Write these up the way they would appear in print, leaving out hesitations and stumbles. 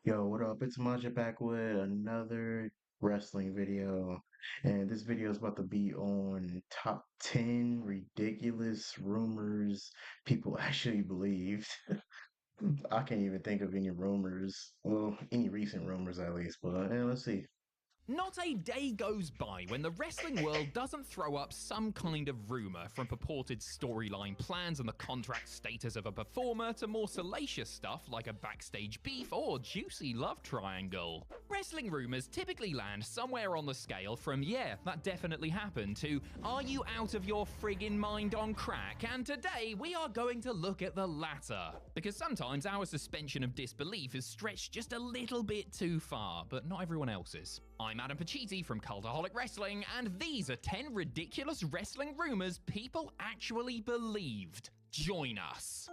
Yo, what up? It's Maja back with another wrestling video. And this video is about to be on top 10 ridiculous rumors people actually believed. I can't even think of any rumors. Well, any recent rumors at least, but let's see. Not a day goes by when the wrestling world doesn't throw up some kind of rumour, from purported storyline plans and the contract status of a performer to more salacious stuff like a backstage beef or juicy love triangle. Wrestling rumours typically land somewhere on the scale from "yeah, that definitely happened" to "are you out of your friggin' mind on crack?" And today we are going to look at the latter. Because sometimes our suspension of disbelief is stretched just a little bit too far, but not everyone else's. I'm Adam Pacitti from Cultaholic Wrestling, and these are 10 ridiculous wrestling rumors people actually believed. Join us.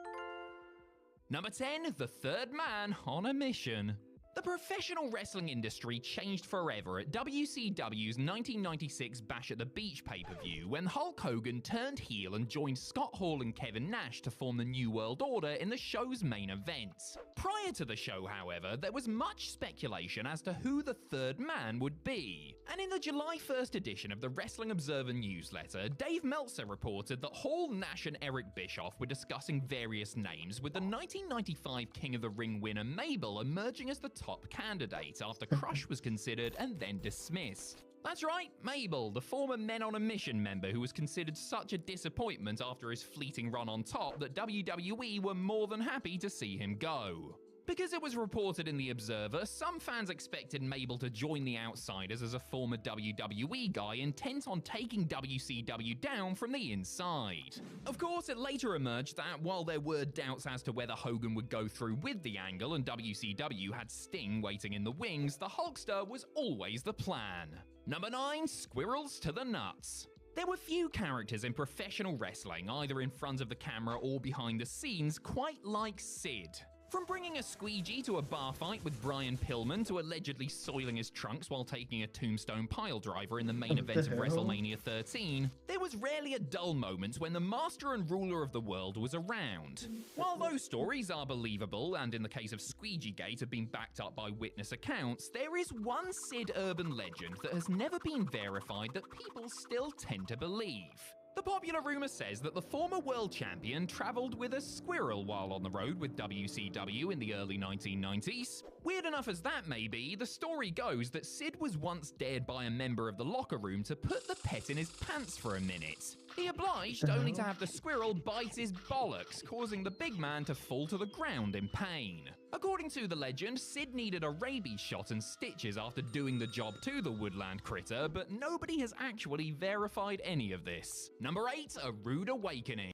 Number 10, the third man on a mission. The professional wrestling industry changed forever at WCW's 1996 Bash at the Beach pay-per-view when Hulk Hogan turned heel and joined Scott Hall and Kevin Nash to form the New World Order in the show's main event. Prior to the show, however, there was much speculation as to who the third man would be. And in the July 1st edition of the Wrestling Observer newsletter, Dave Meltzer reported that Hall, Nash, and Eric Bischoff were discussing various names, with the 1995 King of the Ring winner Mabel emerging as the top candidate after Crush was considered and then dismissed. That's right, Mabel, the former Men on a Mission member who was considered such a disappointment after his fleeting run on top that WWE were more than happy to see him go. Because it was reported in The Observer, some fans expected Mabel to join the Outsiders as a former WWE guy intent on taking WCW down from the inside. Of course, it later emerged that while there were doubts as to whether Hogan would go through with the angle and WCW had Sting waiting in the wings, the Hulkster was always the plan. Number 9, squirrels to the nuts. There were few characters in professional wrestling, either in front of the camera or behind the scenes, quite like Sid. From bringing a squeegee to a bar fight with Brian Pillman to allegedly soiling his trunks while taking a tombstone piledriver in the main What event the of hell? WrestleMania 13, there was rarely a dull moment when the master and ruler of the world was around. While those stories are believable, and in the case of Squeegeegate have been backed up by witness accounts, there is one Sid urban legend that has never been verified that people still tend to believe. The popular rumor says that the former world champion traveled with a squirrel while on the road with WCW in the early 1990s. Weird enough as that may be, the story goes that Sid was once dared by a member of the locker room to put the pet in his pants for a minute. He obliged, only to have the squirrel bite his bollocks, causing the big man to fall to the ground in pain. According to the legend, Sid needed a rabies shot and stitches after doing the job to the woodland critter, but nobody has actually verified any of this. Number 8, a rude awakening.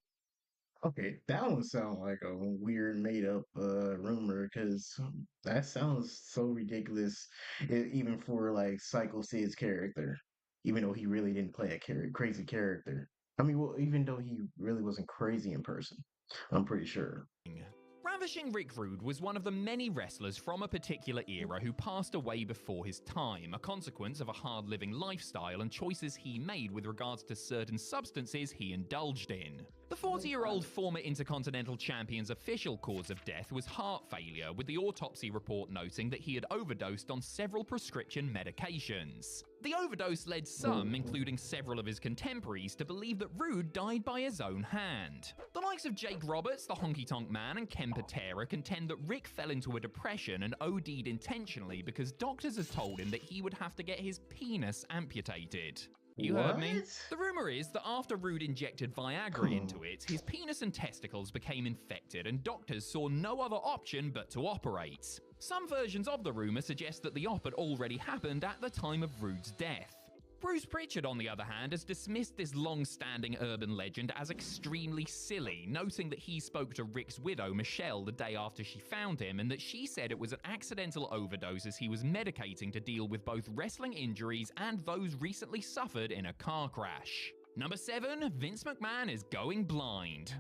Okay, that one sounds like a weird made up rumor because that sounds so ridiculous, even for like Psycho Sid's character, even though he really didn't play a crazy character. I mean, well, even though he really wasn't crazy in person, I'm pretty sure. Ravishing Rick Rude was one of the many wrestlers from a particular era who passed away before his time, a consequence of a hard-living lifestyle and choices he made with regards to certain substances he indulged in. The 40-year-old former Intercontinental Champion's official cause of death was heart failure, with the autopsy report noting that he had overdosed on several prescription medications. The overdose led some, including several of his contemporaries, to believe that Rude died by his own hand. The likes of Jake Roberts, the Honky Tonk Man, and Ken Patera contend that Rick fell into a depression and OD'd intentionally because doctors had told him that he would have to get his penis amputated. You heard me. What? The rumor is that after Rude injected Viagra into it, his penis and testicles became infected and doctors saw no other option but to operate. Some versions of the rumor suggest that the op had already happened at the time of Rude's death. Bruce Pritchard, on the other hand, has dismissed this long-standing urban legend as extremely silly, noting that he spoke to Rick's widow, Michelle, the day after she found him, and that she said it was an accidental overdose as he was medicating to deal with both wrestling injuries and those recently suffered in a car crash. Number 7, Vince McMahon is going blind.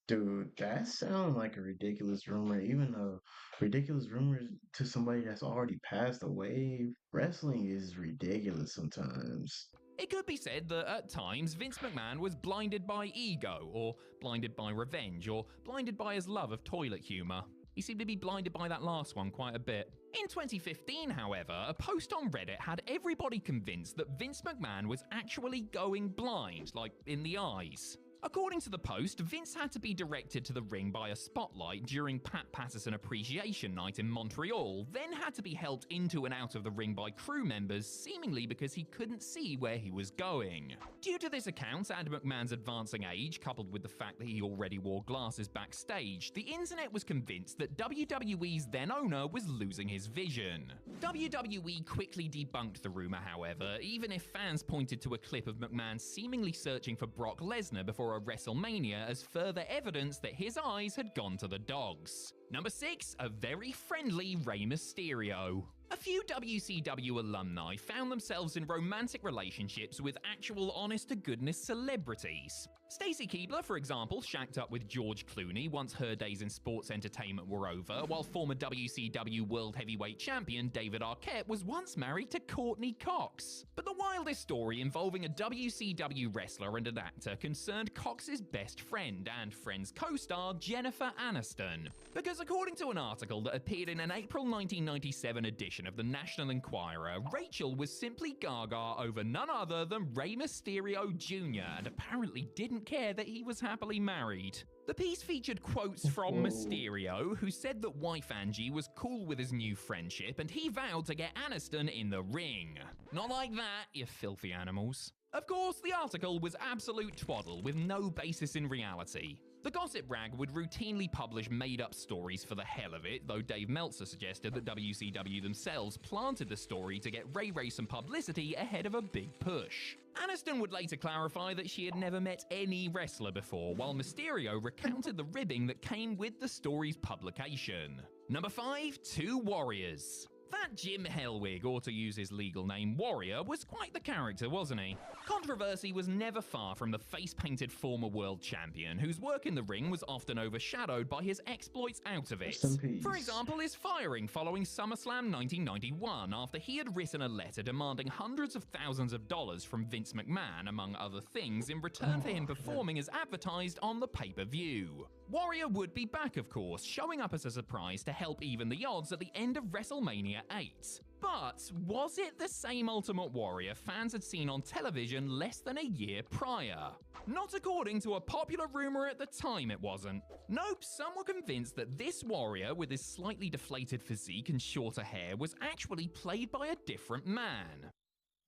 Dude, that sounds like a ridiculous rumor, even a ridiculous rumor to somebody that's already passed away. Wrestling is ridiculous sometimes. It could be said that at times Vince McMahon was blinded by ego, or blinded by revenge, or blinded by his love of toilet humor. He seemed to be blinded by that last one quite a bit. In 2015, however, a post on Reddit had everybody convinced that Vince McMahon was actually going blind, like in the eyes. According to the post, Vince had to be directed to the ring by a spotlight during Pat Patterson Appreciation Night in Montreal, then had to be helped into and out of the ring by crew members, seemingly because he couldn't see where he was going. Due to this account and McMahon's advancing age, coupled with the fact that he already wore glasses backstage, the internet was convinced that WWE's then owner was losing his vision. WWE quickly debunked the rumor, however, even if fans pointed to a clip of McMahon seemingly searching for Brock Lesnar before a WrestleMania as further evidence that his eyes had gone to the dogs. Number 6, a very friendly Rey Mysterio. A few WCW alumni found themselves in romantic relationships with actual honest-to-goodness celebrities. Stacey Keibler, for example, shacked up with George Clooney once her days in sports entertainment were over, while former WCW World Heavyweight Champion David Arquette was once married to Courtney Cox. But the wildest story involving a WCW wrestler and an actor concerned Cox's best friend and Friends co-star Jennifer Aniston. Because according to an article that appeared in an April 1997 edition of the National Enquirer, Rachel was simply gaga over none other than Rey Mysterio Jr. and apparently didn't care that he was happily married. The piece featured quotes from Mysterio, who said that wife Angie was cool with his new friendship and he vowed to get Aniston in the ring. Not like that, you filthy animals. Of course, the article was absolute twaddle with no basis in reality. The gossip rag would routinely publish made-up stories for the hell of it, though Dave Meltzer suggested that WCW themselves planted the story to get Ray some publicity ahead of a big push. Aniston would later clarify that she had never met any wrestler before, while Mysterio recounted the ribbing that came with the story's publication. Number 5, 2 Warriors. That Jim Hellwig, or to use his legal name Warrior, was quite the character, wasn't he? Controversy was never far from the face-painted former world champion, whose work in the ring was often overshadowed by his exploits out of it. For example, his firing following SummerSlam 1991 after he had written a letter demanding hundreds of thousands of dollars from Vince McMahon, among other things, in return for him performing as advertised on the pay-per-view. Warrior would be back, of course, showing up as a surprise to help even the odds at the end of WrestleMania 8. But was it the same Ultimate Warrior fans had seen on television less than a year prior? Not according to a popular rumor at the time, it wasn't. Nope, some were convinced that this Warrior, with his slightly deflated physique and shorter hair, was actually played by a different man.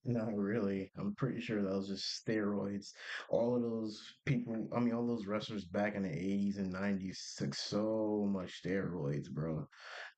Not really. I'm pretty sure that was just steroids. All of those people, I mean, all those wrestlers back in the 80s and 90s took so much steroids, bro.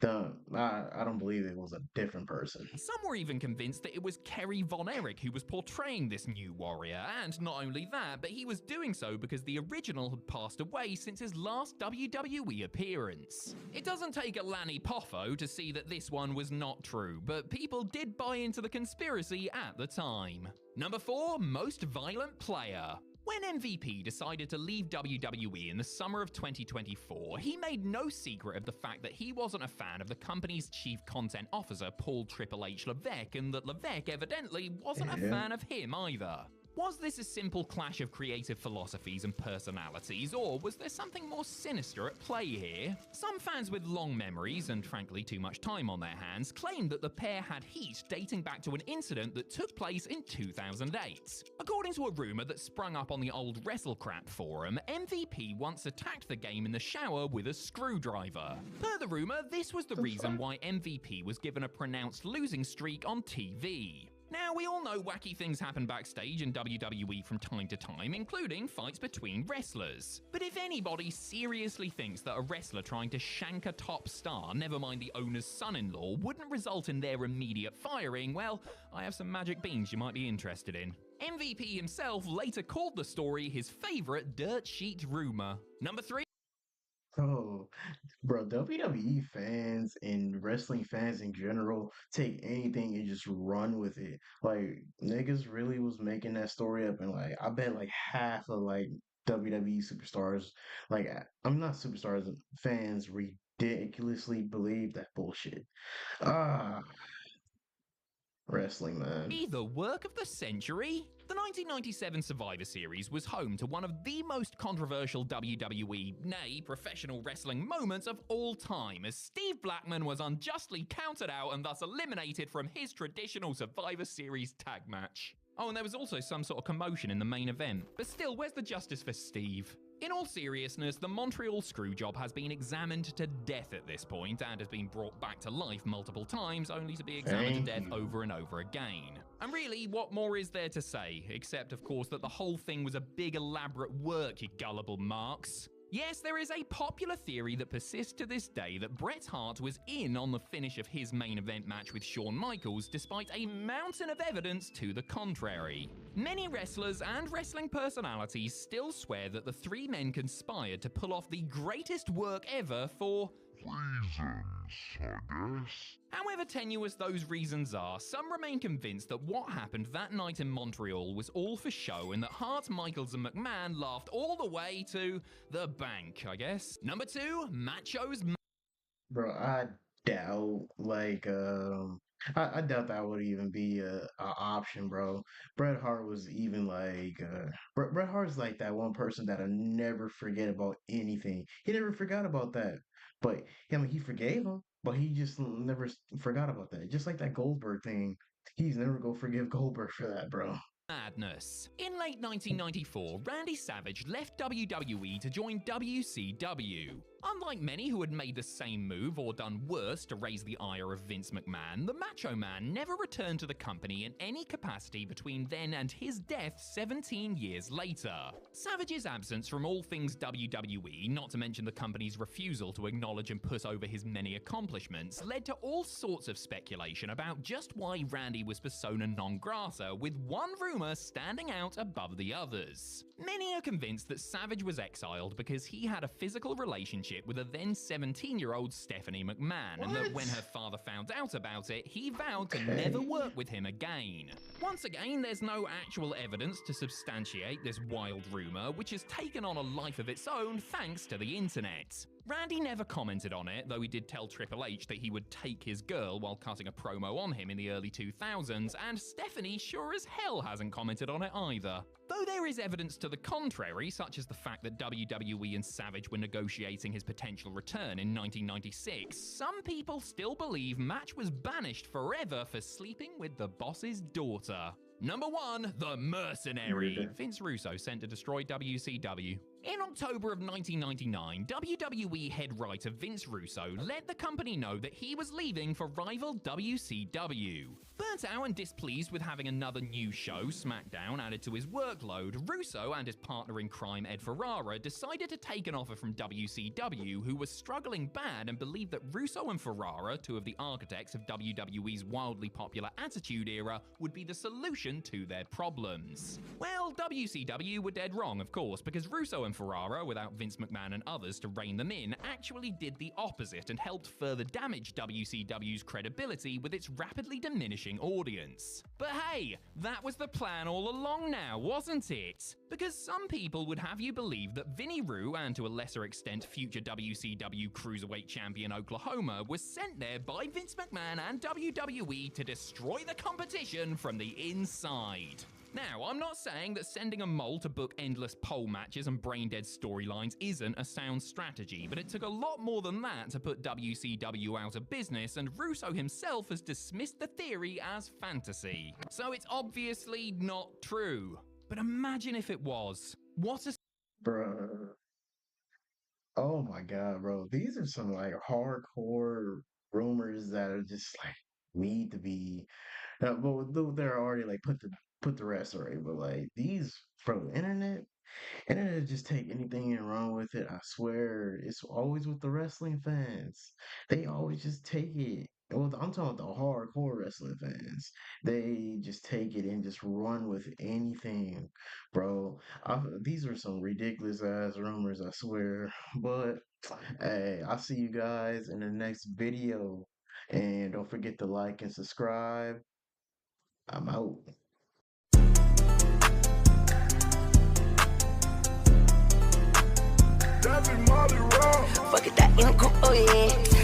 I don't believe it was a different person. Some were even convinced that it was Kerry Von Erich who was portraying this new warrior, and not only that, but he was doing so because the original had passed away since his last WWE appearance. It doesn't take a Lanny Poffo to see that this one was not true, but people did buy into the conspiracy at the time. Number 4, most violent player. When MVP decided to leave WWE in the summer of 2024, he made no secret of the fact that he wasn't a fan of the company's chief content officer, Paul Triple H Levesque, and that Levesque evidently wasn't a fan of him either. Was this a simple clash of creative philosophies and personalities, or was there something more sinister at play here? Some fans with long memories, and frankly too much time on their hands, claimed that the pair had heat dating back to an incident that took place in 2008. According to a rumor that sprung up on the old WrestleCrap forum, MVP once attacked the game in the shower with a screwdriver. Per the rumor, this was the reason why MVP was given a pronounced losing streak on TV. Now, we all know wacky things happen backstage in WWE from time to time, including fights between wrestlers. But if anybody seriously thinks that a wrestler trying to shank a top star, never mind the owner's son-in-law, wouldn't result in their immediate firing, well, I have some magic beans you might be interested in. MVP himself later called the story his favorite dirt sheet rumor. Number 3. Oh, bro, WWE fans and wrestling fans in general take anything and just run with it. Like, niggas really was making that story up, and like, I bet like half of like WWE superstars, like, I'm not superstars, fans ridiculously believe that bullshit. Ah, wrestling, man. The work of the century? The 1997 Survivor Series was home to one of the most controversial WWE, nay, professional wrestling moments of all time, as Steve Blackman was unjustly counted out and thus eliminated from his traditional Survivor Series tag match. Oh, and there was also some sort of commotion in the main event. But still, where's the justice for Steve? In all seriousness, the Montreal Screwjob has been examined to death at this point and has been brought back to life multiple times, only to be examined to death over and over again. And really, what more is there to say? Except, of course, that the whole thing was a big elaborate work, you gullible marks. Yes, there is a popular theory that persists to this day that Bret Hart was in on the finish of his main event match with Shawn Michaels, despite a mountain of evidence to the contrary. Many wrestlers and wrestling personalities still swear that the three men conspired to pull off the greatest work ever for reasons, I guess. However tenuous those reasons are, some remain convinced that what happened that night in Montreal was all for show and that Hart, Michaels, and McMahon laughed all the way to the bank, I guess. Number 2, Macho's... Bro, I doubt, like, I doubt that would even be a option, bro. Bret Hart was even like, Bret Hart's like that one person that'll never forget about anything. He never forgot about that. But, I mean, he forgave him, but he just never forgot about that. Just like that Goldberg thing. He's never gonna forgive Goldberg for that, bro. Madness. In late 1994, Randy Savage left WWE to join WCW. Unlike many who had made the same move or done worse to raise the ire of Vince McMahon, the Macho Man never returned to the company in any capacity between then and his death 17 years later. Savage's absence from all things WWE, not to mention the company's refusal to acknowledge and put over his many accomplishments, led to all sorts of speculation about just why Randy was persona non grata, with one rumor standing out above the others. Many are convinced that Savage was exiled because he had a physical relationship with a then 17-year-old Stephanie McMahon, and that when her father found out about it, he vowed to never work with him again. Once again, there's no actual evidence to substantiate this wild rumor, which has taken on a life of its own thanks to the internet. Randy never commented on it, though he did tell Triple H that he would take his girl while cutting a promo on him in the early 2000s, and Stephanie sure as hell hasn't commented on it either. Though there is evidence to the contrary, such as the fact that WWE and Savage were negotiating his potential return in 1996, some people still believe Match was banished forever for sleeping with the boss's daughter. Number 1, The Mercenary. Vince Russo sent to destroy WCW. In October of 1999, WWE head writer Vince Russo let the company know that he was leaving for rival WCW. Burnt out and displeased with having another new show, SmackDown, added to his workload, Russo and his partner in crime Ed Ferrara decided to take an offer from WCW, who was struggling bad and believed that Russo and Ferrara, two of the architects of WWE's wildly popular Attitude Era, would be the solution to their problems. Well, WCW were dead wrong, of course, because Russo and Ferrara, without Vince McMahon and others to rein them in, actually did the opposite and helped further damage WCW's credibility with its rapidly diminishing audience. But hey, that was the plan all along now, wasn't it? Because some people would have you believe that Vinnie Rue, and to a lesser extent future WCW Cruiserweight Champion Oklahoma, was sent there by Vince McMahon and WWE to destroy the competition from the inside. Now, I'm not saying that sending a mole to book endless pole matches and brain-dead storylines isn't a sound strategy, but it took a lot more than that to put WCW out of business, and Russo himself has dismissed the theory as fantasy. So it's obviously not true. But imagine if it was. What a... Bruh. Oh my God, bro. These are some like hardcore rumors that are just like need to be but they're already like put the rest already. But like these, bro, internet just take anything and run with it. I swear, it's always with the wrestling fans. They always just take it. Well, I'm talking about the hardcore wrestling fans. They just take it and just run with anything, bro. These are some ridiculous ass rumors, I swear. But hey, I'll see you guys in the next video. And don't forget to like and subscribe. I'm out. Fuck it, that income, oh yeah.